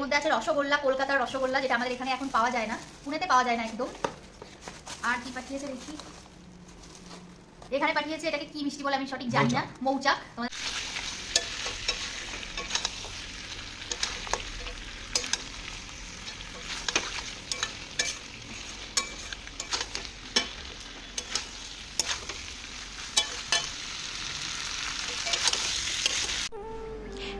মধ্যে আছে রসগোল্লা, কলকাতার রসগোল্লা, যেটা আমাদের এখানে এখন পাওয়া যায় না, পুনেতে পাওয়া যায় না একদম। আর কি পাঠিয়েছে দেখি, এখানে পাঠিয়েছে এটাকে কি মিষ্টি বলে আমি সঠিক জানি না, মৌচাক।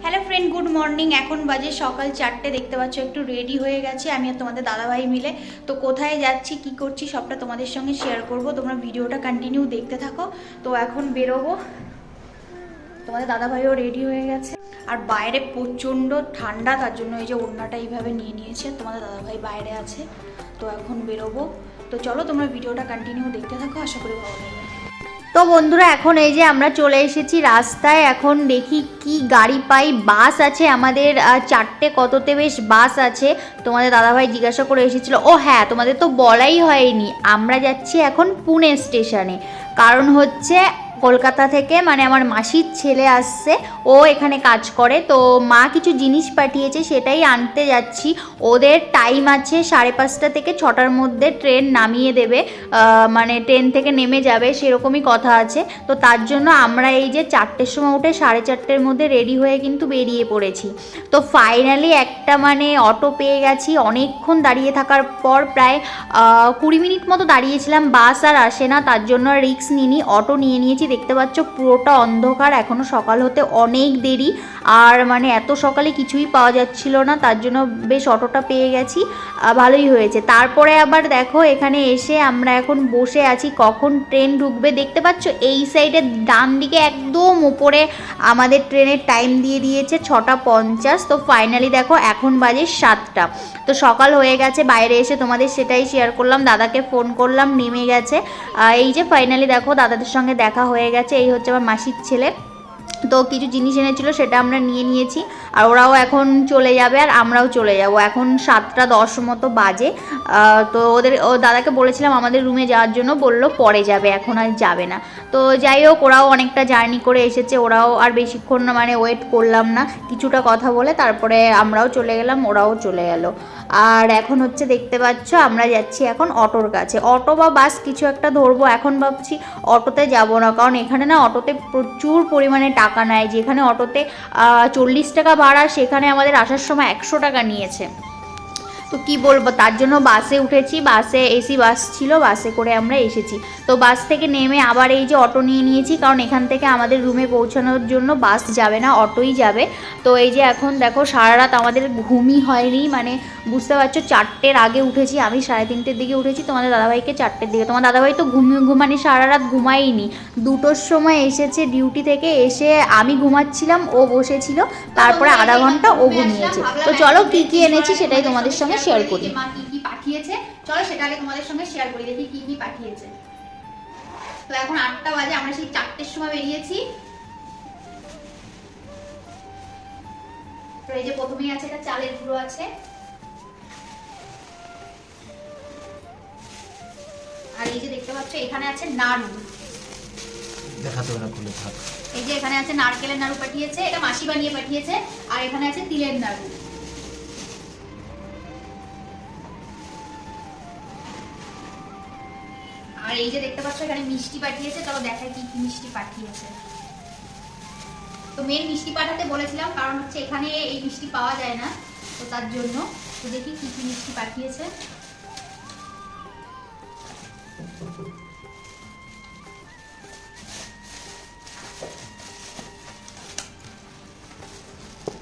Hello friend, good morning. এখন বাজে সকাল 4টে, দেখতে পাচ্ছ একটু রেডি হয়ে গেছে আমি আর তোমাদের দাদাভাই মিলে। তো কোথায় যাচ্ছি কি করছি সবটা তোমাদের সঙ্গে শেয়ার করব, তোমরা ভিডিওটা কন্টিনিউ দেখতে থাকো। তো এখন বেরোবো, তোমাদের দাদাভাইও রেডি হয়ে গেছে। আর বাইরে প্রচণ্ড ঠান্ডা, তার জন্য এই যে ওড়নাটা এইভাবে নিয়ে নিয়েছে, তোমাদের দাদাভাই বাইরে আছে। তো এখন বেরোবো, তো চলো তোমরা ভিডিওটা কন্টিনিউ দেখতে থাকো, আশা করি ভালো লাগবে। তো বন্ধুরা এখন এই যে আমরা চলে এসেছি রাস্তায়, এখন দেখি কি গাড়ি পাই। বাস আছে আমাদের 4টে কততে বেশ বাস আছে। তোমাদের দাদাভাই জিজ্ঞাসা করে এসেছিল। ও হ্যাঁ, তোমাদের তো বলাই হয়নি, আমরা যাচ্ছি এখন পুনে স্টেশনে। কারণ হচ্ছে কলকাতা থেকে মানে আমার মাসির ছেলে আসছে, ও এখানে কাজ করে, তো মা কিছু জিনিস পাঠিয়েছে সেটাই আনতে যাচ্ছি। ওদের টাইম আছে 5:30 থেকে 6টার মধ্যে ট্রেন নামিয়ে দেবে, মানে ট্রেন থেকে নেমে যাবে সেরকমই কথা আছে। তো তার জন্য আমরা এই যে 4টের সময় উঠে 4:30-এর মধ্যে রেডি হয়ে কিন্তু বেরিয়ে পড়েছি। তো ফাইনালি একটা মানে অটো পেয়ে গেছি। অনেকক্ষণ দাঁড়িয়ে থাকার পর প্রায় 20 মিনিট মতো দাঁড়িয়েছিলাম, বাস আর আসে না, তার জন্য রিস্ক নিইনি, অটো নিয়ে নিয়েছি। দেখতে পাচ্ছ পুরোটা অন্ধকার, এখনও সকাল হতে অনেক দেরি। আর মানে এত সকালে কিছুই পাওয়া যাচ্ছিল না, তার জন্য বেশ অটোটা পেয়ে গেছি, ভালোই হয়েছে। তারপরে আবার দেখো এখানে এসে আমরা এখন বসে আছি কখন ট্রেন ঢুকবে। দেখতে পাচ্ছ এই সাইডে ডান দিকে একদম উপরে আমাদের ট্রেনের টাইম দিয়ে দিয়েছে 6:50। তো ফাইনালি দেখো এখন বাজে 7টা। তো সকাল হয়ে গেছে, বাইরে এসে তোমাদের সেটাই শেয়ার করলাম, দাদাকে ফোন করলাম, নেমে গেছে। এই যে ফাইনালি দেখো দাদাদের সঙ্গে দেখা হয়ে গেছে, এই হচ্ছে আমার মাসির ছেলে। তো কিছু জিনিস এনেছিল সেটা আমরা নিয়ে নিয়েছি, আর ওরাও এখন চলে যাবে আর আমরাও চলে যাব। এখন 7:10 মতো বাজে। তো ও দাদাকে বলেছিলাম আমাদের রুমে যাওয়ার জন্য, বলল পরে যাবে, এখন আর যাবে না। তো যাই হোক, ওরাও অনেকটা জার্নি করে এসেছে, ওরাও আর বেশিক্ষণ না মানে ওয়েট করলাম না, কিছুটা কথা বলে তারপরে আমরাও চলে গেলাম, ওরাও চলে গেল। আর এখন হচ্ছে দেখতে পাচ্ছ আমরা যাচ্ছি এখন অটোর কাছে, অটো বা বাস কিছু একটা ধরবো। এখন ভাবছি অটোতে যাব না, কারণ এখানে না অটোতে প্রচুর পরিমাণে টাকা নেয়। যেখানে অটোতে 40 টাকা ভাড়া, সেখানে আমাদের আসার সময় 100 টাকা নিয়েছে। তো কি বলবো, তার জন্য বাসে উঠেছি, বাসে এসি বাস ছিল, বাসে করে আমরা এসেছি। তো বাস থেকে নেমে আবার এই যে অটো নিয়ে নিয়েছি, কারণ এখান থেকে আমাদের রুমে পৌঁছানোর জন্য বাস যাবে না, অটোই যাবে। তো এই যে এখন দেখো সারা রাত আমাদের ঘুমই হয়নি, মানে বুঝতে পারছো 4টের আগে উঠেছি, আমি 3:30-র দিকে উঠেছি, তোমাদের দাদাভাইকে 4টের দিকে। তোমার দাদাভাই তো মানে সারা রাত ঘুমাইনি, 2টোর সময় এসেছে ডিউটি থেকে, এসে আমি ঘুমাচ্ছিলাম, ও বসেছিল, তারপরে আধা ঘন্টা ও ঘুমিয়েছে। তো চলো কি কি এনেছি সেটাই তোমাদের সঙ্গে শেয়ার করি। মা কি কি পাঠিয়েছে চলো সেটা আগে তোমাদের সঙ্গে শেয়ার করি, দেখি কি কি পাঠিয়েছে। তো এখন 8টা বাজে, আমরা সেই 4টের সময় বেরিয়েছি। তো এই যে প্রথমেই আছে এটা চালের গুঁড়ো আছে, আর এই যে দেখতে পাচ্ছ এখানে আছে নাড়ু, দেখাতে হবে না খুলে থাক। এই যে এখানে আছে নারকেলের নাড়ু পাঠিয়েছে, এটা মাসি বানিয়ে পাঠিয়েছে। আর এখানে আছে তিলের নাড়ু। আর এই যে দেখতে পাচ্ছ এখানে মিষ্টি পাঠিয়েছে, চলো দেখাই কি কি মিষ্টি পাঠিয়েছে। তো মেন মিষ্টি পাঠাতে বলেছিলাম, কারণ হচ্ছে এখানে এই মিষ্টি পাওয়া যায় না, তো তার জন্য। তো দেখি কি কি মিষ্টি পাঠিয়েছে।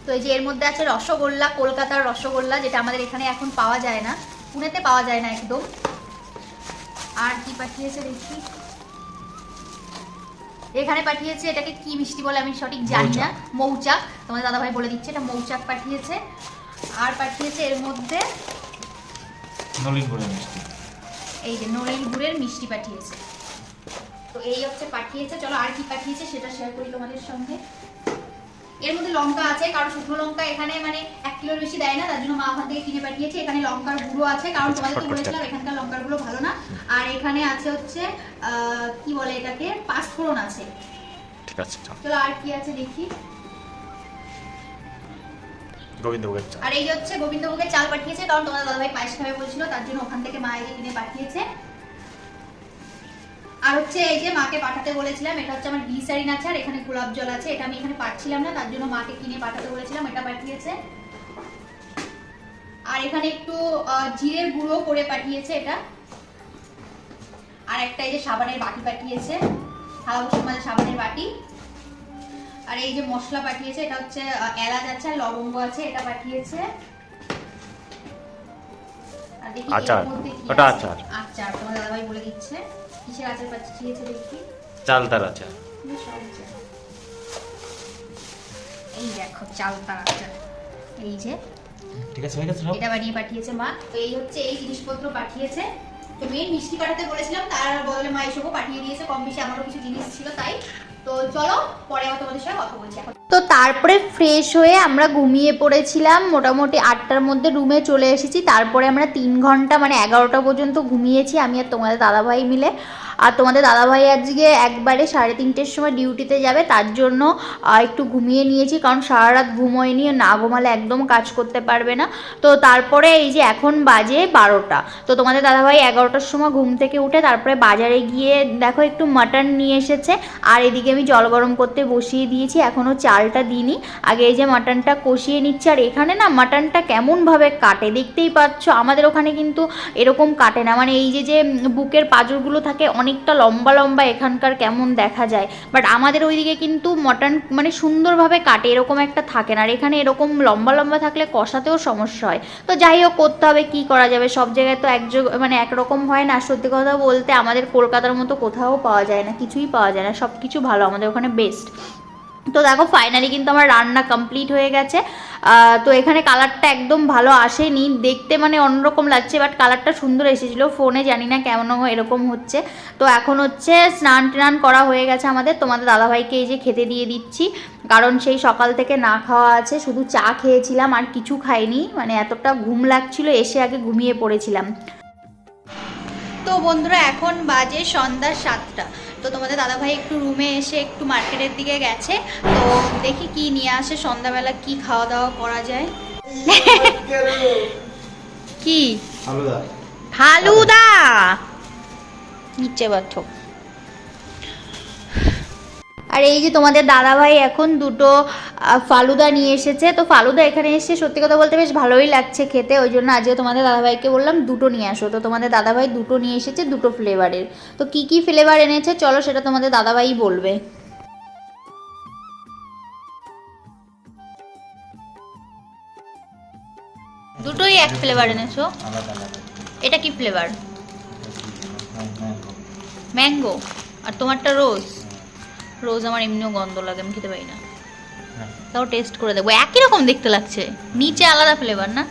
তো এই যে এর মধ্যে আছে রসগোল্লা, কলকাতার রসগোল্লা, যেটা আমাদের এখানে এখন পাওয়া যায় না, পুনেতে পাওয়া যায় না একদম। আর কি পাঠিয়েছে দেখি, এখানে পাঠিয়েছে এটাকে কি মিষ্টি বলে আমি সঠিক জানি না, মৌচাক। তোমাদের দাদাভাই বলে দিচ্ছে এটা মৌচাক পাঠিয়েছে। আর পাঠিয়েছে এর মধ্যে নলিন গুড়ের মিষ্টি, এই যে নলেন গুড়ের মিষ্টি পাঠিয়েছে। তো এই হচ্ছে পাঠিয়েছে, চলো আর কি পাঠিয়েছে সেটা শেয়ার করি তোমাদের সঙ্গে। এর মধ্যে লঙ্কা আছে, কারণ শুকনো লঙ্কা এখানে মানে 1 কিলোর বেশি দেয় না, তার জন্য মা ওখান থেকে কিনে পাঠিয়েছে। এখানে লঙ্কার গুঁড়ো আছে, কারণ তোমাদেরকে বলেছিলাম এখানকার লঙ্কার গুঁড়ো ভালো না। আর এখানে আছে হচ্ছে কি বলে এটাকে, পাঁচফোড়ন আছে। ঠিক আছে, চলো আর কি আছে দেখি। গোবিন্দভোগের চাল। আর এই যে হচ্ছে গোবিন্দভোগের চাল পাঠিয়েছে, কারণ তোমাদের দাদাভাই পায়েস খাবে বলছিল, তার জন্য ওখান থেকে মা এই যে কিনে পাঠিয়েছে। আর হচ্ছে এই যে মাকে পাঠাতে বলেছিলাম, এটা হচ্ছে আমার গ্লিসারিন আছে, আর এখানে গোলাপ জল আছে, এটা আমি এখানে পাচ্ছিলাম না, তার জন্য মাকে কিনে পাঠাতে বলেছিলাম, এটা পাঠিয়েছে। আর এখানে একটু জিরের গুঁড়ো করে পাঠিয়েছে এটা। আর একটা এই যে সাবানের বাটি পাঠিয়েছে, থালা বসার মাঝে সাবানের বাটি। আর এই যে মশলা পাঠিয়েছে, এটা হচ্ছে এলাচ আছে আর লবঙ্গ আছে, এটা পাঠিয়েছে। আর দেখি আচার, এর মধ্যে কি ওটা আছে। আচার। আচার তোমার দাদাভাই বলে দিচ্ছে কিসের আচার পাঠিয়েছে দেখি। চালতার আচার। এই দেখো চালতার আচার, এই যে ঠিক আছে, হয়ে গেছে সব। এটা বানিয়ে পাঠিয়েছে মা। তো এই হচ্ছে এই জিনিসপত্র পাঠিয়েছে। তো মেন মিষ্টি পাঠাতে বলেছিলাম, তার বদলে মা এসবও পাঠিয়ে দিয়েছে, কম বেশি আমারও কিছু জিনিস ছিল তাই। তো চলো পরে আবার তোমাদের সাথে কথা বলছি এখন। তো তারপরে ফ্রেশ হয়ে আমরা ঘুমিয়ে পড়েছিলাম, মোটামুটি 8টার মধ্যে রুমে চলে এসেছি। তারপরে আমরা 3 ঘন্টা মানে 11টা পর্যন্ত ঘুমিয়েছি আমি আর তোমাদের দাদাভাই মিলে। আর তোমাদের দাদাভাই আজকে একবারে 3:30টের সময় ডিউটিতে যাবে, তার জন্য একটু ঘুমিয়ে নিয়েছি, কারণ সারা রাত ঘুমোয়নি, না ঘুমালে একদম কাজ করতে পারবে না। তো তারপরে এই যে এখন বাজে 12টা, তো তোমাদের দাদাভাই 11টার সময় ঘুম থেকে উঠে তারপরে বাজারে গিয়ে দেখো একটু মাটন নিয়ে এসেছে। আর এদিকে আমি জল গরম করতে বসিয়ে দিয়েছি, এখনও চালটা দিইনি, আগে এই যে মাটনটা কষিয়ে নিচ্ছি। আর এখানে না মাটনটা কেমনভাবে কাটে দেখতেই পাচ্ছ, আমাদের ওখানে কিন্তু এরকম কাটে না, মানে এই যে বুকের পাঁজরগুলো থাকে অনেকটা লম্বা লম্বা, এখানকার কেমন দেখা যায়, বাট আমাদের ওইদিকে কিন্তু মটন মানে সুন্দরভাবে কাটে, এরকম একটা থাকে না। আর এখানে এরকম লম্বা লম্বা থাকলে কষাতেও সমস্যা হয়। তো যাই হোক, করতে হবে, কি করা যাবে, সব জায়গায় তো মানে একরকম হয় না। সত্যি কথা বলতে আমাদের কলকাতার মতো কোথাও পাওয়া যায় না, কিছুই পাওয়া যায় না, সব কিছু ভালো আমাদের ওখানে বেস্ট। তো দেখো ফাইনালি কিন্তু আমার রান্না কমপ্লিট হয়ে গেছে। তো এখানে কালারটা একদম ভালো আসেনি, দেখতে মানে অন্যরকম লাগছে, বাট কালারটা সুন্দর এসেছিলো, ফোনে জানি না কেমন এরকম হচ্ছে। তো এখন হচ্ছে স্নান টান করা হয়ে গেছে আমাদের, তোমাদের দাদাভাইকে এই যে খেতে দিয়ে দিচ্ছি, কারণ সেই সকাল থেকে না খাওয়া আছে, শুধু চা খেয়েছিলাম আর কিছু খাইনি, মানে এতটা ঘুম লাগছিল, এসে আগে ঘুমিয়ে পড়েছিলাম। তো বন্ধুরা এখন বাজে সন্ধ্যা 7টা। তো তোমাদের দাদাভাই একটু রুমে এসে একটু মার্কেটের দিকে গেছে, তো দেখি কি নিয়ে আসে, সন্ধ্যাবেলা কি খাওয়া দাওয়া করা যায়। কি ফালুদা নিচে বাথ। আর এই যে তোমাদের দাদাভাই এখন দুটো ফালুদা নিয়ে এসেছে। তো ফালুদা এখানে এসে সত্যি কথা বলতে বেশ ভালোই লাগছে খেতে, ওই জন্য আজকে তোমাদের দাদাভাইকে বললাম দুটো নিয়ে আসো। তো তোমাদের দাদাভাই দুটো নিয়ে এসেছে, দুটো ফ্লেভারের। তো কি কি ফ্লেভার এনেছে চলো সেটা তোমাদের দাদাভাই বলবে। দুটোই এক ফ্লেভার এনেছো? এটা কি ফ্লেভার? ম্যাঙ্গো। আর তোমারটা রোজ? রোজ আমার এমনিও গন্ধ লাগে, আমি খেতে পারি না। তাও টেস্ট করে দেখবো, একই রকম দেখতে লাগছে, নিচে আলাদা ফ্লেভার না।